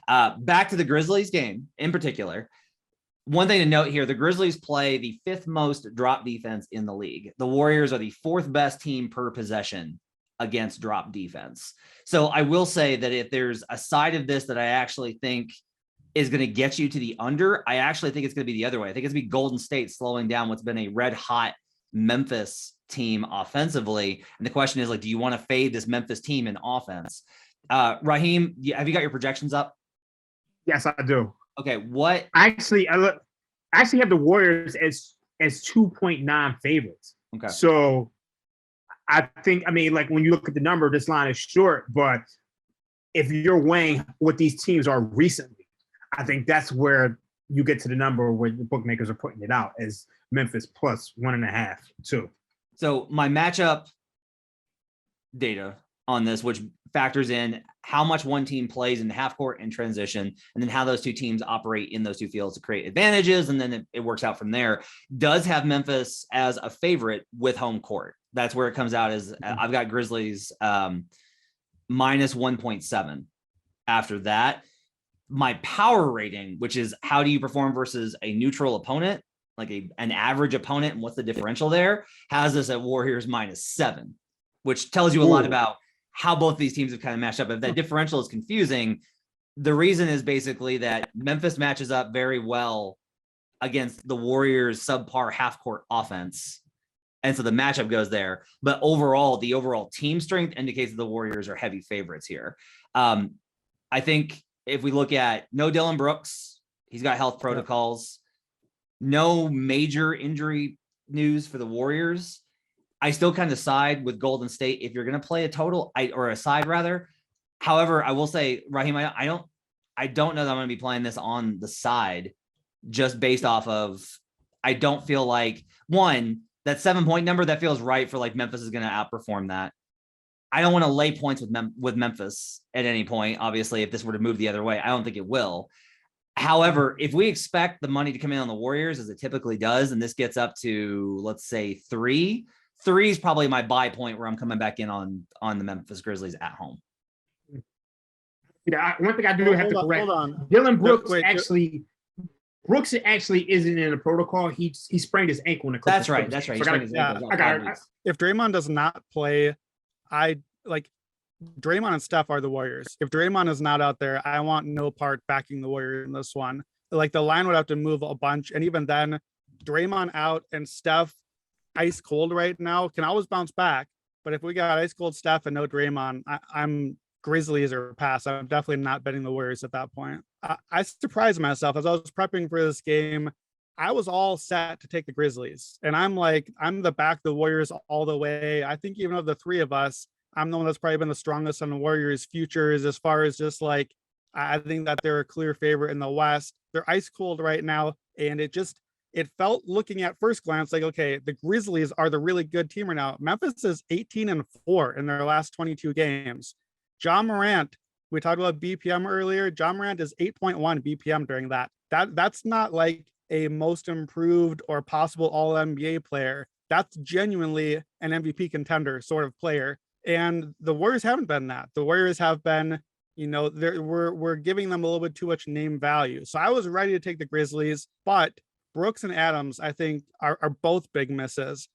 Back to the Grizzlies game in particular. One thing to note here, the Grizzlies play the 5th most drop defense in the league. The Warriors are the 4th best team per possession against drop defense. So I will say that if there's a side of this that I actually think is going to get you to the under, I actually think it's going to be the other way. I think it's going to be Golden State slowing down what's been a red hot Memphis team offensively. And the question is, like, do you want to fade this Memphis team in offense? Raheem, have you got your projections up? Yes, I do. Okay, what? I actually have the Warriors as 2.9 favorites. Okay. So I think, like when you look at the number, this line is short, but if you're weighing what these teams are recently, I think that's where you get to the number where the bookmakers are putting it out as Memphis plus 1.5, 2. So my matchup data on this, which factors in how much one team plays in half court and transition, and then how those two teams operate in those two fields to create advantages. And then it works out from there, does have Memphis as a favorite with home court. That's where it comes out as I've got Grizzlies minus 1.7. After that, my power rating, which is how do you perform versus a neutral opponent, like an average opponent, and what's the differential there, has us at Warriors -7, which tells you a lot about how both these teams have kind of matched up. If that differential is confusing, the reason is basically that Memphis matches up very well against the Warriors' subpar half-court offense. And so the matchup goes there. But overall, the overall team strength indicates that the Warriors are heavy favorites here. I think if we look at no Dillon Brooks, he's got health protocols, no major injury news for the Warriors. I still kind of side with Golden State if you're going to play a total or a side rather. However, I will say, Raheem, I don't know that I'm going to be playing this on the side just based off of, I don't feel like that 7-point number that feels right for like Memphis is going to outperform that. I don't want to lay points with Memphis at any point. Obviously, if this were to move the other way, I don't think it will. However, if we expect the money to come in on the Warriors as it typically does, and this gets up to, let's say 3 is probably my buy point where I'm coming back in on the Memphis Grizzlies at home. Yeah, one thing I do have to correct. Hold on. Dillon Brooks Brooks actually isn't in a protocol. He sprained his ankle in the That's right. He sprained his ankle. If Draymond does not play, Draymond and Steph are the Warriors. If Draymond is not out there, I want no part backing the Warriors in this one. Like the line would have to move a bunch. And even then, Draymond out and Steph ice cold right now can always bounce back. But if we got ice cold Steph and no Draymond, I'm Grizzlies or pass. I'm definitely not betting the Warriors at that point. I surprised myself as I was prepping for this game. I was all set to take the Grizzlies. And I'm the back the Warriors all the way. I think even of the three of us, I'm the one that's probably been the strongest on the Warriors futures as far as just like, I think that they're a clear favorite in the West. They're ice cold right now. And it felt looking at first glance like, okay, the Grizzlies are the really good team right now. Memphis is 18-4 in their last 22 games. Ja Morant, we talked about BPM earlier. Ja Morant is 8.1 BPM during that. That's not like a most improved or possible all NBA player. That's genuinely an MVP contender sort of player. And the Warriors haven't been that. The Warriors have been, we're giving them a little bit too much name value. So I was ready to take the Grizzlies, but Brooks and Adams, I think, are both big misses.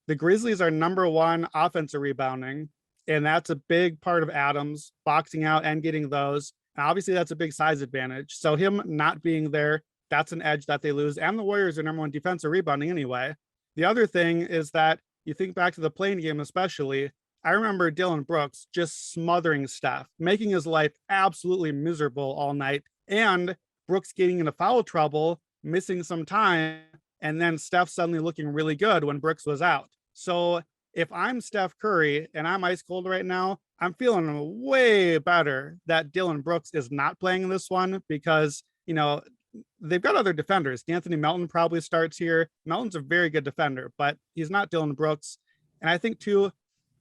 The Grizzlies are number one offensive rebounding, and that's a big part of Adams boxing out and getting those. And obviously, that's a big size advantage. So him not being there, that's an edge that they lose. And the Warriors are number one defensive rebounding anyway. The other thing is that you think back to the playing game, especially, I remember Dillon Brooks just smothering Steph, making his life absolutely miserable all night. And Brooks getting into foul trouble, missing some time, and then Steph suddenly looking really good when Brooks was out. So if I'm Steph Curry and I'm ice cold right now, I'm feeling way better that Dillon Brooks is not playing in this one because, they've got other defenders. Anthony Melton probably starts here. Melton's a very good defender, but he's not Dillon Brooks. And I think too,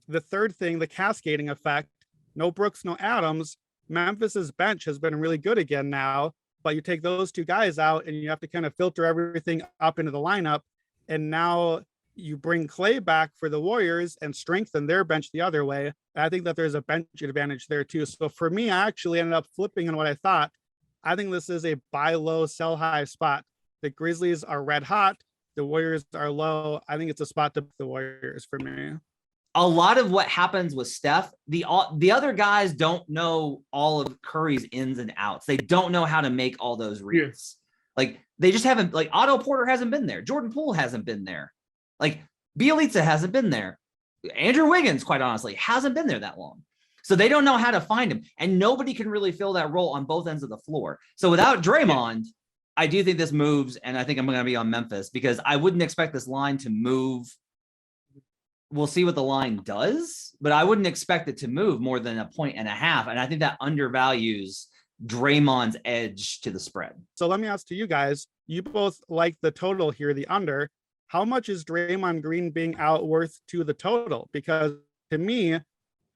the third thing, the cascading effect, no Brooks, no Adams, Memphis's bench has been really good again now, but you take those two guys out and you have to kind of filter everything up into the lineup. And now you bring Clay back for the Warriors and strengthen their bench the other way. And I think that there's a bench advantage there too. So for me, I actually ended up flipping on what I thought. I think this is a buy low, sell high spot. The Grizzlies are red hot. The Warriors are low. I think it's a spot to pick the Warriors for me. A lot of what happens with Steph, the other guys don't know all of Curry's ins and outs. They don't know how to make all those reads. Like they just haven't, like Otto Porter hasn't been there. Jordan Poole hasn't been there. Like Bielitsa hasn't been there. Andrew Wiggins, quite honestly, hasn't been there that long. So they don't know how to find him. And nobody can really fill that role on both ends of the floor. So without Draymond, I do think this moves, and I think I'm going to be on Memphis because I wouldn't expect this line to move. We'll see what the line does, but I wouldn't expect it to move more than 1.5 points. And I think that undervalues Draymond's edge to the spread. So let me ask to you guys, you both like the total here, the under. How much is Draymond Green being out worth to the total? Because to me,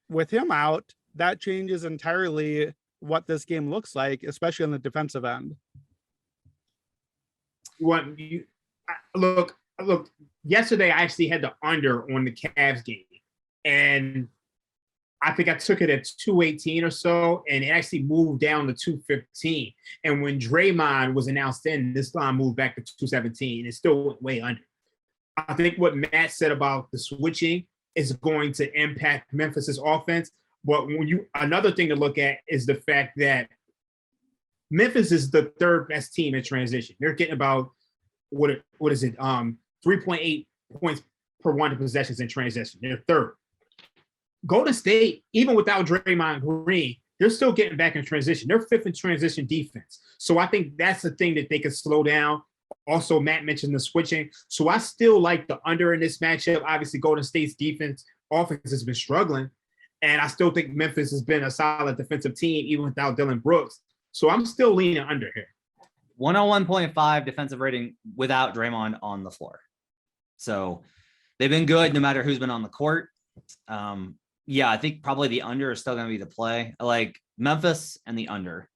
with him out, that changes entirely what this game looks like, especially on the defensive end. Look, yesterday I actually had the under on the Cavs game, and I think I took it at 218 or so, and it actually moved down to 215. And when Draymond was announced in, this line moved back to 217. It still went way under. I think what Matt said about the switching is going to impact Memphis's offense. But another thing to look at is the fact that Memphis is the third best team in transition. They're getting about what is it? 3.8 points per 100 possessions in transition. They're third. Golden State, even without Draymond Green, they're still getting back in transition. They're fifth in transition defense. So I think that's the thing that they can slow down. Also, Matt mentioned the switching. So I still like the under in this matchup. Obviously, Golden State's offense has been struggling. And I still think Memphis has been a solid defensive team, even without Dylan Brooks. So I'm still leaning under here. 101.5 defensive rating without Draymond on the floor. So they've been good no matter who's been on the court. I think probably the under is still going to be the play. I like Memphis and the under.